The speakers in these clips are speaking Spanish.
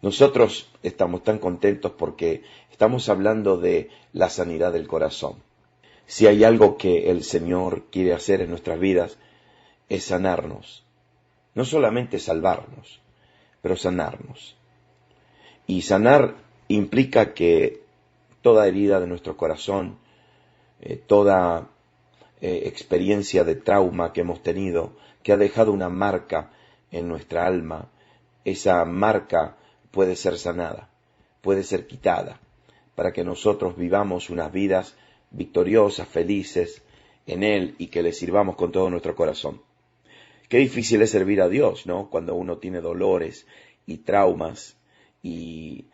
Nosotros estamos tan contentos porque estamos hablando de la sanidad del corazón. Si hay algo que el Señor quiere hacer en nuestras vidas, es sanarnos. No solamente salvarnos, pero sanarnos. Y sanar implica que toda herida de nuestro corazón, toda experiencia de trauma que hemos tenido, que ha dejado una marca en nuestra alma, esa marca puede ser sanada, puede ser quitada, para que nosotros vivamos unas vidas victoriosas, felices en Él y que le sirvamos con todo nuestro corazón. Qué difícil es servir a Dios, ¿no? Cuando uno tiene dolores y traumas y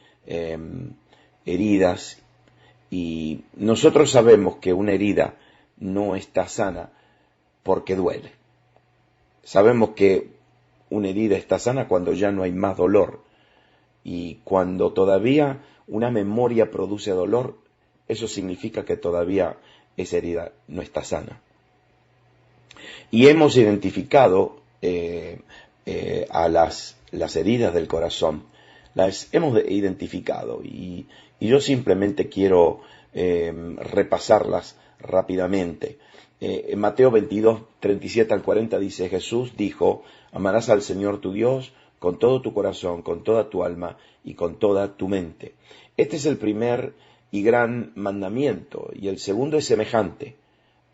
heridas. Y nosotros sabemos que una herida no está sana porque duele. Sabemos que una herida está sana cuando ya no hay más dolor. Y cuando todavía una memoria produce dolor, eso significa que todavía esa herida no está sana. Y hemos identificado a las heridas del corazón, las hemos identificado y yo simplemente quiero repasarlas rápidamente. En Mateo 22, 37 al 40 dice, Jesús dijo, amarás al Señor tu Dios con todo tu corazón, con toda tu alma y con toda tu mente. Este es el primer y gran mandamiento, y el segundo es semejante.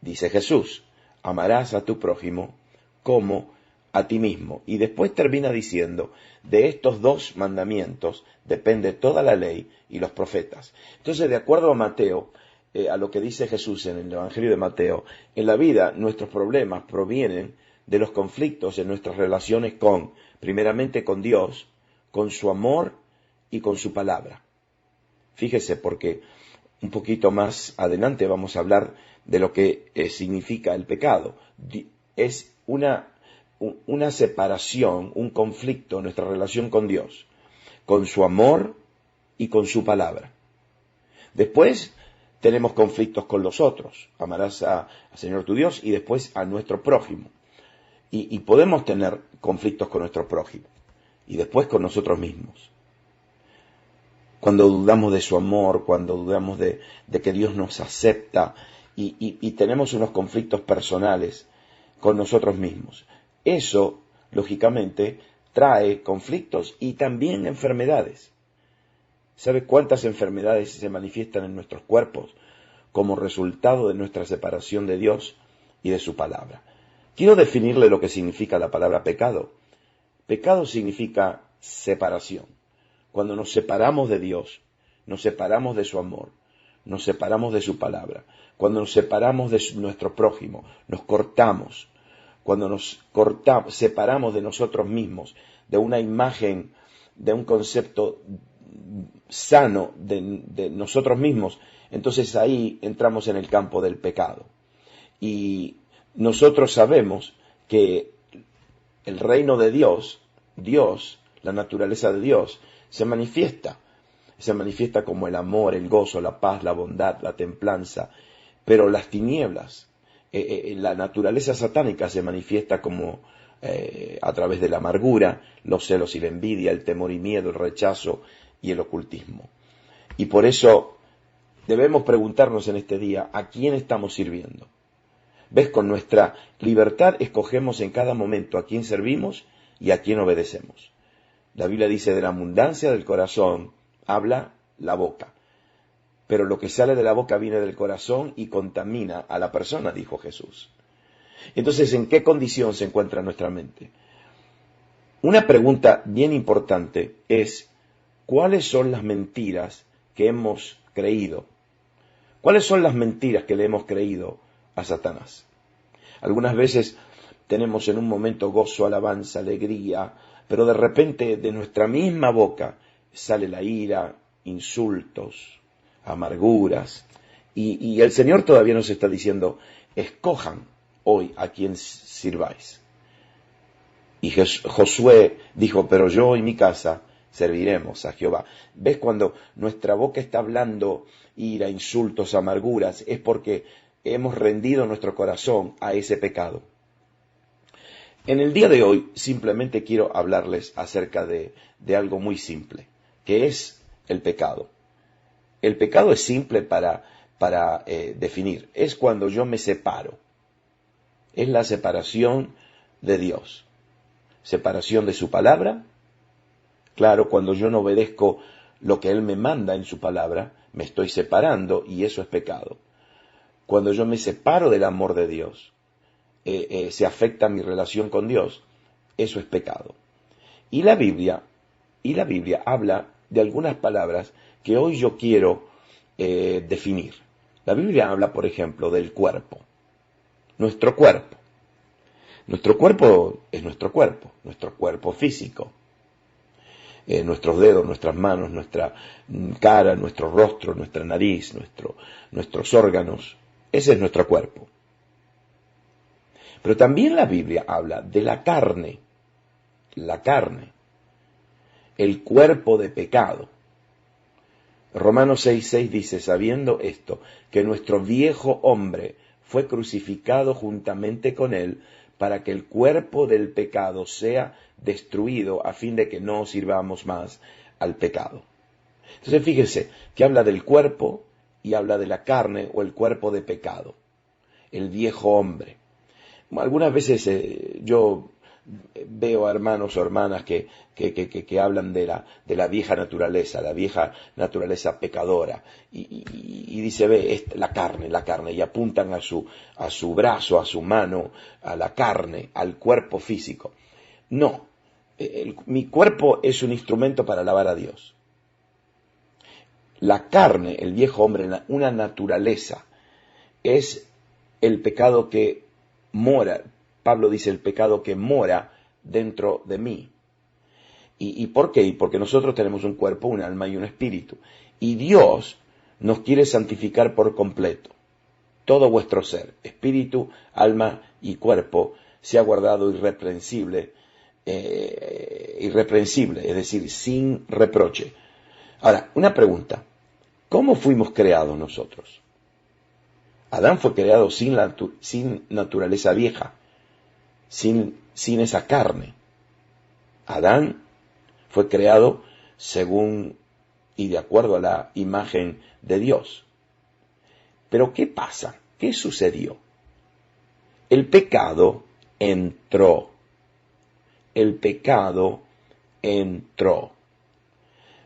Dice Jesús, amarás a tu prójimo como a ti mismo. Y después termina diciendo, de estos dos mandamientos depende toda la ley y los profetas. Entonces, de acuerdo a Mateo, a lo que dice Jesús en el Evangelio de Mateo, en la vida nuestros problemas provienen de los conflictos en nuestras relaciones primeramente con Dios, con su amor y con su palabra. Fíjese, porque un poquito más adelante vamos a hablar de lo que significa el pecado. Es una separación, un conflicto en nuestra relación con Dios, con su amor y con su palabra. Después tenemos conflictos con los otros. Amarás al Señor tu Dios y después a nuestro prójimo. Y podemos tener conflictos con nuestro prójimo y después con nosotros mismos. Cuando dudamos de su amor, cuando dudamos de que Dios nos acepta y tenemos unos conflictos personales con nosotros mismos. Eso, lógicamente, trae conflictos y también enfermedades. ¿Sabe cuántas enfermedades se manifiestan en nuestros cuerpos como resultado de nuestra separación de Dios y de su palabra? Quiero definirle lo que significa la palabra pecado. Pecado significa separación. Cuando nos separamos de Dios, nos separamos de su amor, nos separamos de su palabra. Cuando nos separamos de nuestro prójimo, nos cortamos. Cuando nos separamos de nosotros mismos, de una imagen, de un concepto sano de nosotros mismos, entonces ahí entramos en el campo del pecado. Y nosotros sabemos que el reino de Dios, la naturaleza de Dios, se manifiesta como el amor, el gozo, la paz, la bondad, la templanza, pero las tinieblas, la naturaleza satánica se manifiesta como a través de la amargura, los celos y la envidia, el temor y miedo, el rechazo y el ocultismo. Y por eso debemos preguntarnos en este día, ¿a quién estamos sirviendo? ¿Ves? Con nuestra libertad escogemos en cada momento a quién servimos y a quién obedecemos. La Biblia dice, de la abundancia del corazón habla la boca. Pero lo que sale de la boca viene del corazón y contamina a la persona, dijo Jesús. Entonces, ¿en qué condición se encuentra nuestra mente? Una pregunta bien importante es, ¿cuáles son las mentiras que hemos creído? ¿Cuáles son las mentiras que le hemos creído a Satanás? Algunas veces tenemos en un momento gozo, alabanza, alegría, pero de repente de nuestra misma boca sale la ira, insultos, amarguras, y el Señor todavía nos está diciendo, escojan hoy a quien sirváis. Y Josué dijo, pero yo y mi casa serviremos a Jehová. ¿Ves? Cuando nuestra boca está hablando ira, insultos, amarguras, es porque hemos rendido nuestro corazón a ese pecado. En el día de hoy simplemente quiero hablarles acerca de algo muy simple. ¿Qué es el pecado? El pecado es simple para definir. Es cuando yo me separo. Es la separación de Dios. Separación de su palabra. Claro, cuando yo no obedezco lo que Él me manda en su palabra, me estoy separando y eso es pecado. Cuando yo me separo del amor de Dios, se afecta mi relación con Dios, eso es pecado. Y la Biblia habla de algunas palabras que hoy yo quiero definir. La Biblia habla, por ejemplo, del cuerpo. Nuestro cuerpo. Nuestro cuerpo es nuestro cuerpo físico. Nuestros dedos, nuestras manos, nuestra cara, nuestro rostro, nuestra nariz, nuestros órganos. Ese es nuestro cuerpo. Pero también la Biblia habla de la carne, el cuerpo de pecado. Romanos 6:6 dice, sabiendo esto, que nuestro viejo hombre fue crucificado juntamente con él, para que el cuerpo del pecado sea destruido, a fin de que no sirvamos más al pecado. Entonces fíjese que habla del cuerpo y habla de la carne o el cuerpo de pecado, el viejo hombre. Algunas veces yo veo a hermanos o hermanas que hablan de la vieja naturaleza pecadora, y dice, ve, la carne, y apuntan a su brazo, a su mano, a la carne, al cuerpo físico. No, mi cuerpo es un instrumento para alabar a Dios. La carne, el viejo hombre, una naturaleza, es el pecado que mora. Pablo dice el pecado que mora dentro de mí. ¿Y por qué? Porque nosotros tenemos un cuerpo, un alma y un espíritu. Y Dios nos quiere santificar por completo. Todo vuestro ser, espíritu, alma y cuerpo, sea guardado irreprensible, es decir, sin reproche. Ahora, una pregunta. ¿Cómo fuimos creados nosotros? Adán fue creado sin naturaleza vieja, sin esa carne. Adán fue creado según y de acuerdo a la imagen de Dios. Pero ¿qué pasa? ¿Qué sucedió? El pecado entró. El pecado entró.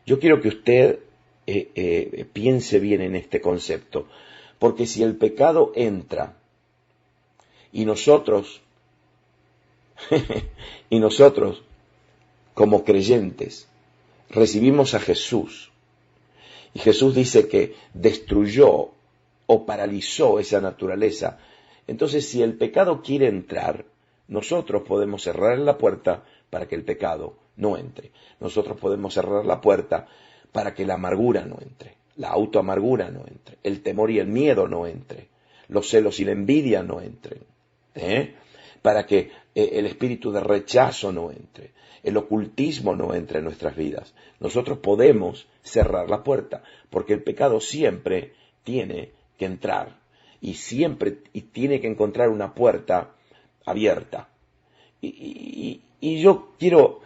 Yo quiero que usted piense bien en este concepto, porque si el pecado entra y nosotros como creyentes recibimos a Jesús, y Jesús dice que destruyó o paralizó esa naturaleza, entonces si el pecado quiere entrar, nosotros podemos cerrar la puerta para que el pecado no entre. Nosotros podemos cerrar la puerta para que la amargura no entre, la autoamargura no entre, el temor y el miedo no entre, los celos y la envidia no entren, para que el espíritu de rechazo no entre, el ocultismo no entre en nuestras vidas. Nosotros podemos cerrar la puerta, porque el pecado siempre tiene que entrar y tiene que encontrar una puerta abierta. Y yo quiero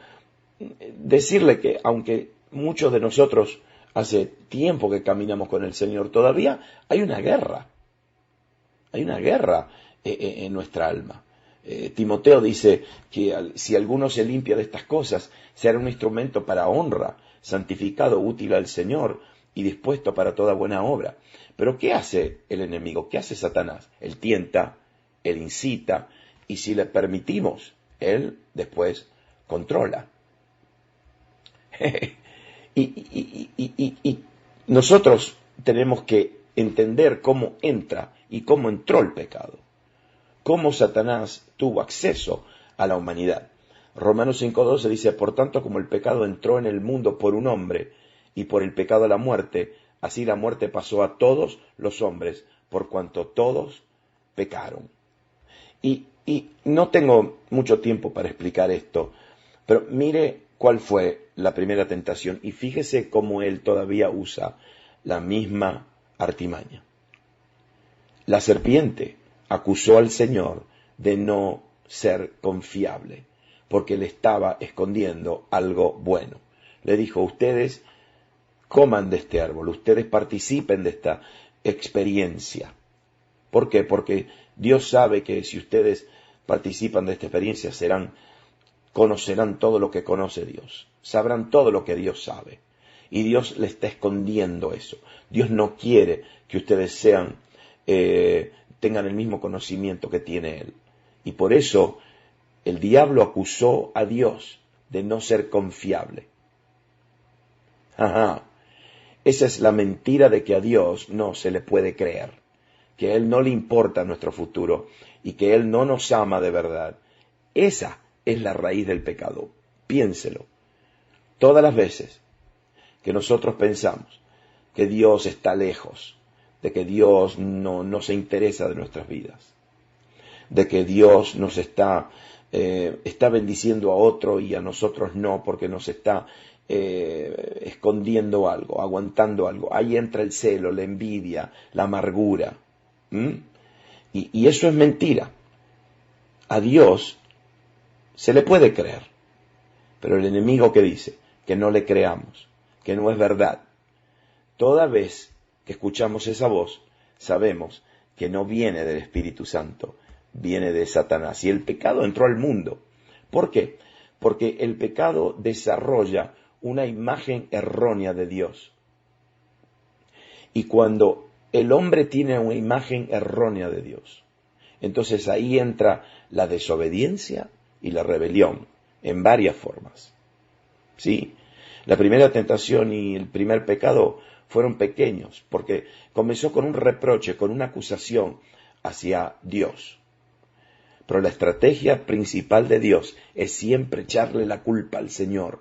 decirle que aunque muchos de nosotros hace tiempo que caminamos con el Señor, todavía hay una guerra en nuestra alma. Timoteo dice que si alguno se limpia de estas cosas, será un instrumento para honra, santificado, útil al Señor y dispuesto para toda buena obra. Pero ¿qué hace el enemigo? ¿Qué hace Satanás? Él tienta, él incita, y si le permitimos, él después controla. Y nosotros tenemos que entender cómo entra y cómo entró el pecado, cómo Satanás tuvo acceso a la humanidad. Romanos 5:12 dice, por tanto, como el pecado entró en el mundo por un hombre, y por el pecado la muerte, así la muerte pasó a todos los hombres, por cuanto todos pecaron. Y no tengo mucho tiempo para explicar esto, pero mire cuál fue la primera tentación, y fíjese cómo él todavía usa la misma artimaña. La serpiente acusó al Señor de no ser confiable, porque le estaba escondiendo algo bueno. Le dijo, ustedes coman de este árbol, ustedes participen de esta experiencia. ¿Por qué? Porque Dios sabe que si ustedes participan de esta experiencia conocerán todo lo que conoce Dios, sabrán todo lo que Dios sabe. Y Dios le está escondiendo eso. Dios no quiere que ustedes tengan el mismo conocimiento que tiene Él. Y por eso el diablo acusó a Dios de no ser confiable. Ajá. Esa es la mentira de que a Dios no se le puede creer, que a Él no le importa nuestro futuro y que Él no nos ama de verdad. Esa es la raíz del pecado. Piénselo. Todas las veces que nosotros pensamos que Dios está lejos, de que Dios no se interesa de nuestras vidas, de que Dios nos está bendiciendo a otro y a nosotros no, porque nos está escondiendo algo, aguantando algo. Ahí entra el celo, la envidia, la amargura. Y eso es mentira. A Dios se le puede creer, pero el enemigo que dice que no le creamos, que no es verdad. Toda vez que escuchamos esa voz, sabemos que no viene del Espíritu Santo, viene de Satanás. Y el pecado entró al mundo. ¿Por qué? Porque el pecado desarrolla una imagen errónea de Dios. Y cuando el hombre tiene una imagen errónea de Dios, entonces ahí entra la desobediencia y la rebelión en varias formas. ¿Sí? La primera tentación y el primer pecado fueron pequeños, porque comenzó con un reproche, con una acusación hacia Dios. Pero la estrategia principal de Dios es siempre echarle la culpa al Señor.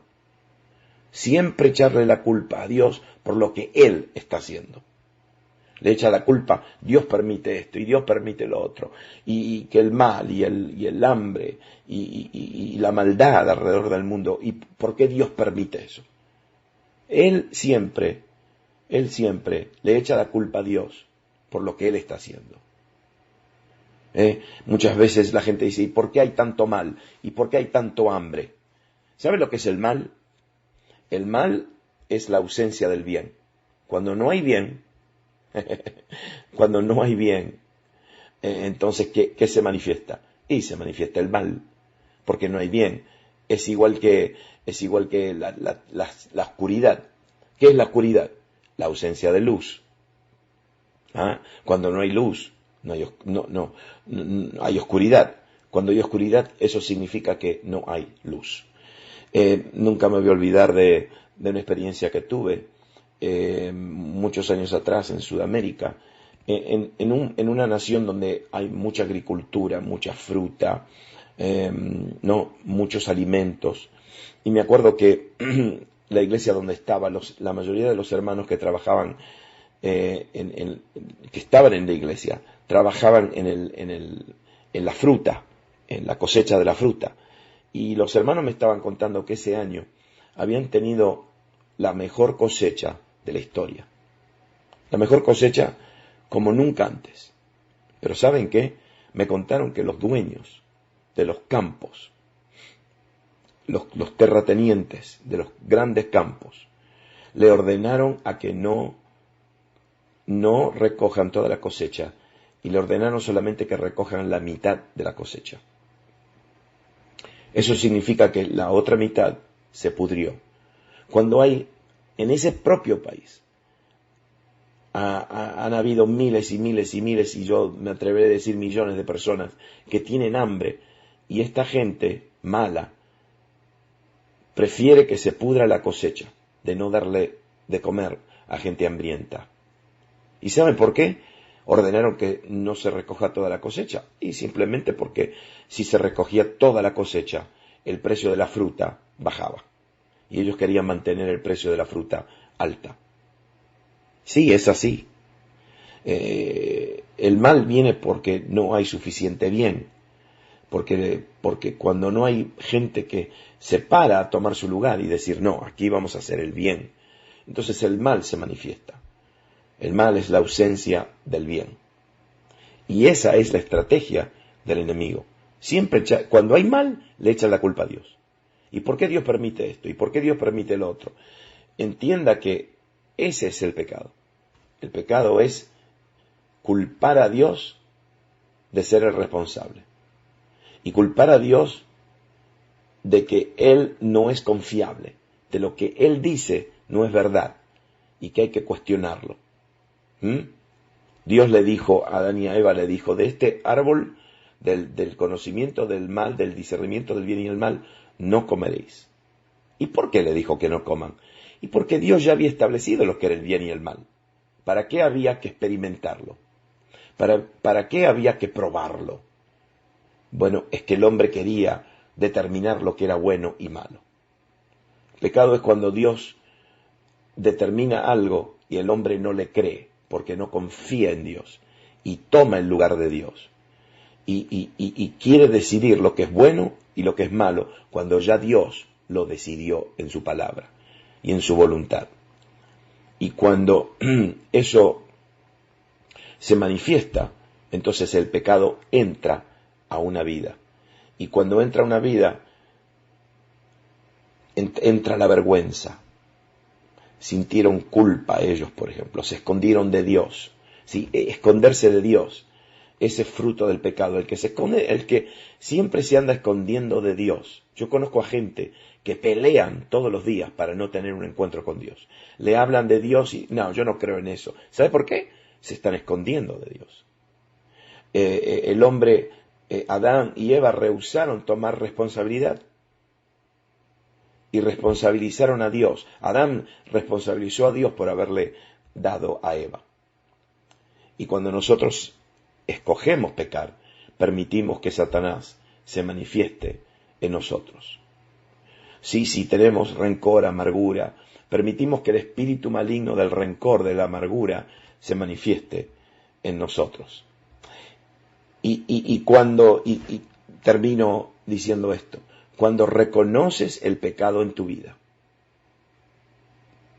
Siempre echarle la culpa a Dios por lo que Él está haciendo. Le echa la culpa, Dios permite esto y Dios permite lo otro. Y que el mal y el hambre y la maldad alrededor del mundo. ¿Y por qué Dios permite eso? Él siempre le echa la culpa a Dios por lo que Él está haciendo. Muchas veces la gente dice, ¿y por qué hay tanto mal? ¿Y por qué hay tanto hambre? ¿Sabe lo que es el mal? El mal es la ausencia del bien. Cuando no hay bien, entonces, ¿qué se manifiesta? Y se manifiesta el mal, porque no hay bien. Es igual que la oscuridad. ¿Qué es la oscuridad? La ausencia de luz. Cuando no hay luz, no hay oscuridad. Cuando hay oscuridad, eso significa que no hay luz. Nunca me voy a olvidar de una experiencia que tuve muchos años atrás en Sudamérica, en una nación donde hay mucha agricultura, mucha fruta, muchos alimentos. Y me acuerdo que la iglesia donde estaba, la mayoría de los hermanos que trabajaban, que estaban en la iglesia, trabajaban en la fruta, en la cosecha de la fruta. Y los hermanos me estaban contando que ese año habían tenido la mejor cosecha de la historia. La mejor cosecha como nunca antes. Pero ¿saben qué? Me contaron que los dueños de los campos, los terratenientes de los grandes campos, le ordenaron a que no recojan toda la cosecha y le ordenaron solamente que recojan la mitad de la cosecha. Eso significa que la otra mitad se pudrió. Cuando hay, en ese propio país, han habido miles y miles y miles, y yo me atreveré a decir millones de personas que tienen hambre, y esta gente mala prefiere que se pudra la cosecha, de no darle de comer a gente hambrienta. ¿Y saben por qué? Ordenaron que no se recoja toda la cosecha, y simplemente porque si se recogía toda la cosecha, el precio de la fruta bajaba. Y ellos querían mantener el precio de la fruta alta. Sí, es así. El mal viene porque no hay suficiente bien. Porque cuando no hay gente que se para a tomar su lugar y decir, no, aquí vamos a hacer el bien, entonces el mal se manifiesta. El mal es la ausencia del bien. Y esa es la estrategia del enemigo. Siempre, cuando hay mal, le echan la culpa a Dios. ¿Y por qué Dios permite esto? ¿Y por qué Dios permite lo otro? Entienda que Ese es el pecado. El pecado es culpar a Dios de ser el responsable. Y culpar a Dios de que Él no es confiable, de lo que Él dice no es verdad y que hay que cuestionarlo. Dios le dijo a Adán y a Eva, le dijo, de este árbol del conocimiento del mal, del discernimiento del bien y el mal, no comeréis. ¿Y por qué le dijo que no coman? Y porque Dios ya había establecido lo que era el bien y el mal. ¿Para qué había que experimentarlo? ¿Para qué había que probarlo? Bueno, es que el hombre quería determinar lo que era bueno y malo. El pecado es cuando Dios determina algo y el hombre no le cree, porque no confía en Dios, y toma el lugar de Dios. Y quiere decidir lo que es bueno y lo que es malo, cuando ya Dios lo decidió en su palabra y en su voluntad. Y cuando eso se manifiesta, entonces el pecado entra a una vida. Y cuando entra a una vida, entra la vergüenza. Sintieron culpa ellos, por ejemplo, se escondieron de Dios. ¿Sí? Esconderse de Dios, ese fruto del pecado, el que se esconde, el que siempre se anda escondiendo de Dios. Yo conozco a gente que pelean todos los días para no tener un encuentro con Dios. Le hablan de Dios y, no, yo no creo en eso. ¿Sabe por qué? Se están escondiendo de Dios. El hombre, Adán y Eva, rehusaron tomar responsabilidad y responsabilizaron a Dios. Adán responsabilizó a Dios por haberle dado a Eva. Y cuando nosotros escogemos pecar, permitimos que Satanás se manifieste en nosotros. Sí, si tenemos rencor, amargura, permitimos que el espíritu maligno del rencor, de la amargura, se manifieste en nosotros. Y termino diciendo esto, cuando reconoces el pecado en tu vida,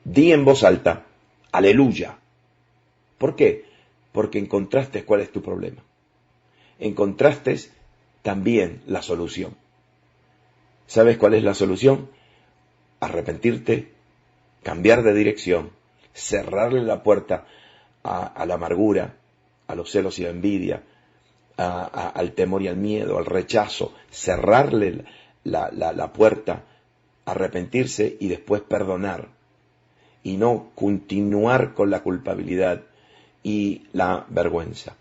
di en voz alta, aleluya. ¿Por qué? Porque encontraste cuál es tu problema. Encontraste también la solución. ¿Sabes cuál es la solución? Arrepentirte, cambiar de dirección, cerrarle la puerta a la amargura, a los celos y la envidia, al temor y al miedo, al rechazo, cerrarle la puerta, arrepentirse y después perdonar. Y no continuar con la culpabilidad y la vergüenza.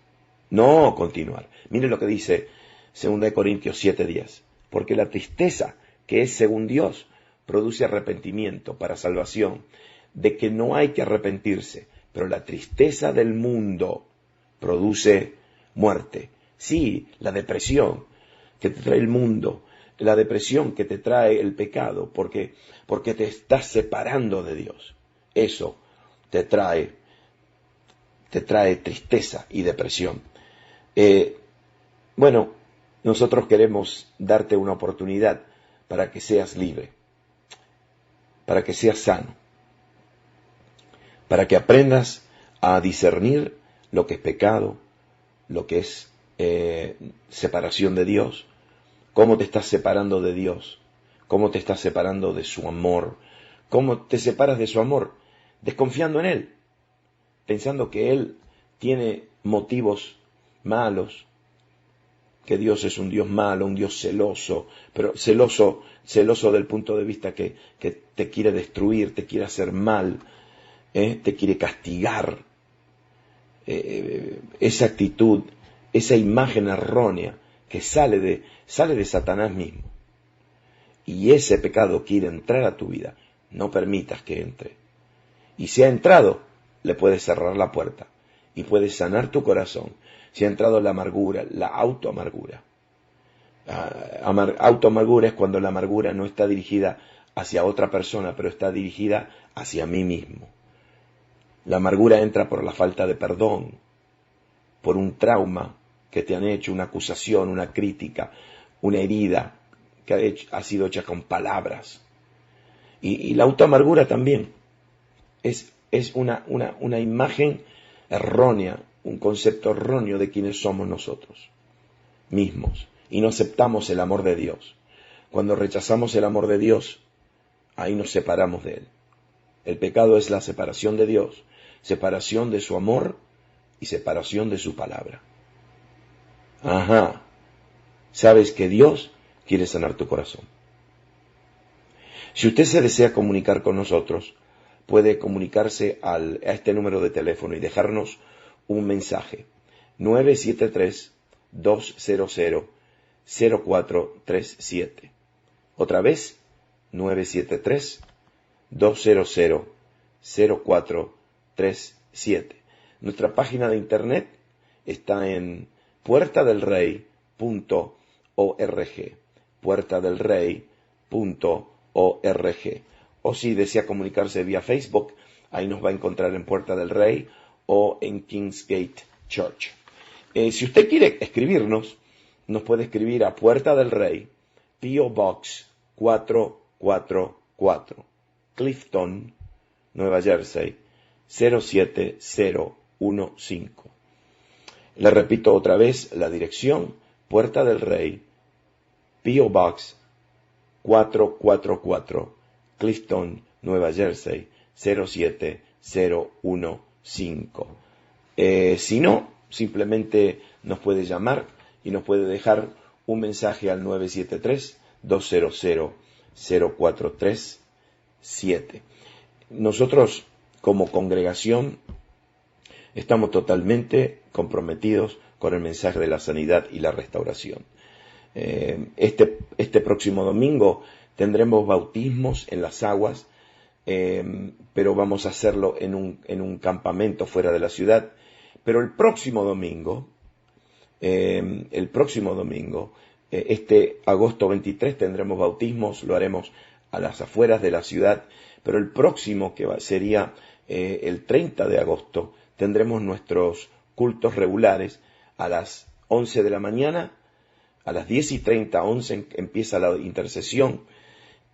No continuar. Mire lo que dice 2 Corintios 7:10. Porque la tristeza, que es según Dios, produce arrepentimiento para salvación, de que no hay que arrepentirse, pero la tristeza del mundo produce muerte. Sí, la depresión que te trae el mundo, la depresión que te trae el pecado, porque te estás separando de Dios. Eso te trae tristeza y depresión. Bueno, nosotros queremos darte una oportunidad para que seas libre, para que seas sano, para que aprendas a discernir lo que es pecado, lo que es separación de Dios, cómo te estás separando de Dios, cómo te estás separando de su amor, cómo te separas de su amor, desconfiando en Él, pensando que Él tiene motivos malos, que Dios es un Dios malo, un Dios celoso, pero celoso del punto de vista que te quiere destruir, te quiere hacer mal, te quiere castigar. Esa actitud, esa imagen errónea que sale de Satanás mismo. Y ese pecado quiere entrar a tu vida, no permitas que entre. Y si ha entrado, le puedes cerrar la puerta y puedes sanar tu corazón. Si ha entrado la amargura, la autoamargura. Autoamargura es cuando la amargura no está dirigida hacia otra persona, pero está dirigida hacia mí mismo. La amargura entra por la falta de perdón, por un trauma que te han hecho, una acusación, una crítica, una herida que ha sido hecha con palabras. Y la autoamargura también es una imagen errónea, un concepto erróneo de quiénes somos nosotros mismos. Y no aceptamos el amor de Dios. Cuando rechazamos el amor de Dios, ahí nos separamos de Él. El pecado es la separación de Dios, separación de su amor y separación de su palabra. Ajá. Sabes que Dios quiere sanar tu corazón. Si usted se desea comunicar con nosotros, puede comunicarse a este número de teléfono y dejarnos un mensaje. 973-200-0437. Otra vez, 973-200-0437. Nuestra página de internet está en puertadelrey.org, puertadelrey.org. O si desea comunicarse vía Facebook, ahí nos va a encontrar en Puerta del Rey o en Kingsgate Church. Si usted quiere escribirnos, nos puede escribir a Puerta del Rey, P.O. Box 444, Clifton, Nueva Jersey, 07015. Le repito otra vez la dirección: Puerta del Rey, P.O. Box 444, Clifton, Nueva Jersey, 07015. Si no, simplemente nos puede llamar y nos puede dejar un mensaje al 973-200-0437. Nosotros, como congregación, estamos totalmente comprometidos con el mensaje de la sanidad y la restauración. Este próximo domingo tendremos bautismos en las aguas, pero vamos a hacerlo en un campamento fuera de la ciudad. Pero el próximo domingo, este agosto 23, tendremos bautismos, lo haremos a las afueras de la ciudad, pero el próximo, sería el 30 de agosto, tendremos nuestros cultos regulares a las 11 de la mañana, a las 10:30, 11 empieza la intercesión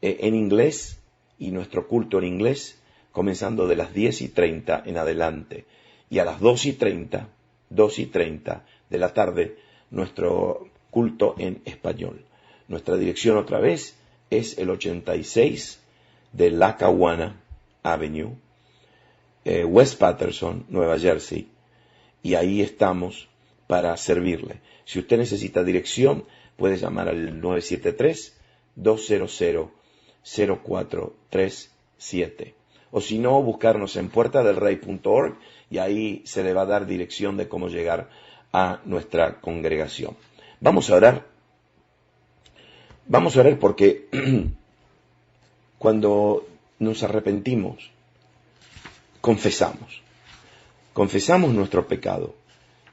en inglés y nuestro culto en inglés, comenzando de las 10:30 en adelante. Y a las 2:30 de la tarde, nuestro culto en español. Nuestra dirección otra vez es el 86 de Lackawanna Avenue, West Patterson, Nueva Jersey. Y ahí estamos para servirle. Si usted necesita dirección, puede llamar al 973-200-0437. O si no, buscarnos en puertadelrey.org y ahí se le va a dar dirección de cómo llegar a nuestra congregación. Vamos a orar. Vamos a orar porque cuando nos arrepentimos, confesamos nuestro pecado.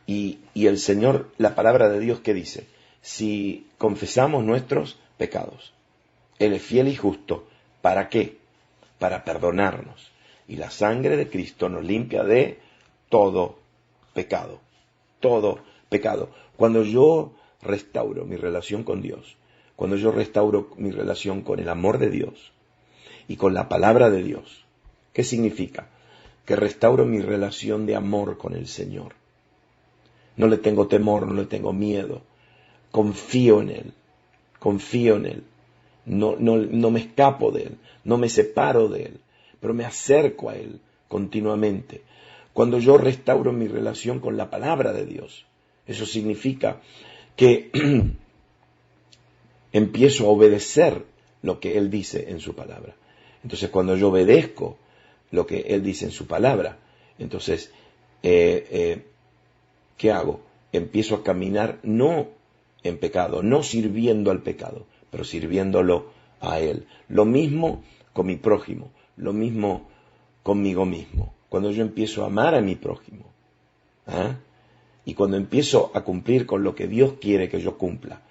Y el Señor, la palabra de Dios, ¿qué dice? Si confesamos nuestros pecados, Él es fiel y justo. ¿Para qué? Para perdonarnos. Y la sangre de Cristo nos limpia de todo pecado. Todo pecado. Cuando yo restauro mi relación con Dios, cuando yo restauro mi relación con el amor de Dios y con la palabra de Dios, ¿qué significa? Que restauro mi relación de amor con el Señor. No le tengo temor, no le tengo miedo. Confío en Él. No me escapo de Él, no me separo de Él, pero me acerco a Él continuamente. Cuando yo restauro mi relación con la palabra de Dios, eso significa que empiezo a obedecer lo que Él dice en su palabra. Entonces, cuando yo obedezco lo que Él dice en su palabra, entonces, ¿qué hago? Empiezo a caminar no en pecado, no sirviendo al pecado, pero sirviéndolo a Él. Lo mismo con mi prójimo, lo mismo conmigo mismo. Cuando yo empiezo a amar a mi prójimo, y cuando empiezo a cumplir con lo que Dios quiere que yo cumpla,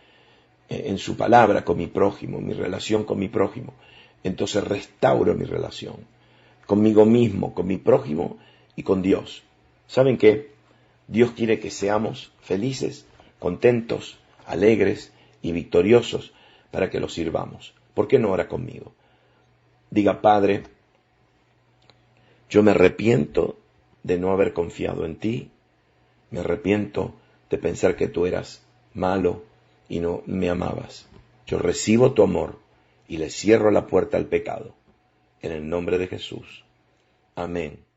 en su palabra con mi prójimo, mi relación con mi prójimo, entonces restauro mi relación conmigo mismo, con mi prójimo y con Dios. ¿Saben qué? Dios quiere que seamos felices, contentos, alegres y victoriosos para que lo sirvamos. ¿Por qué no ora conmigo? Diga: Padre, yo me arrepiento de no haber confiado en ti, me arrepiento de pensar que tú eras malo y no me amabas. Yo recibo tu amor y le cierro la puerta al pecado. En el nombre de Jesús. Amén.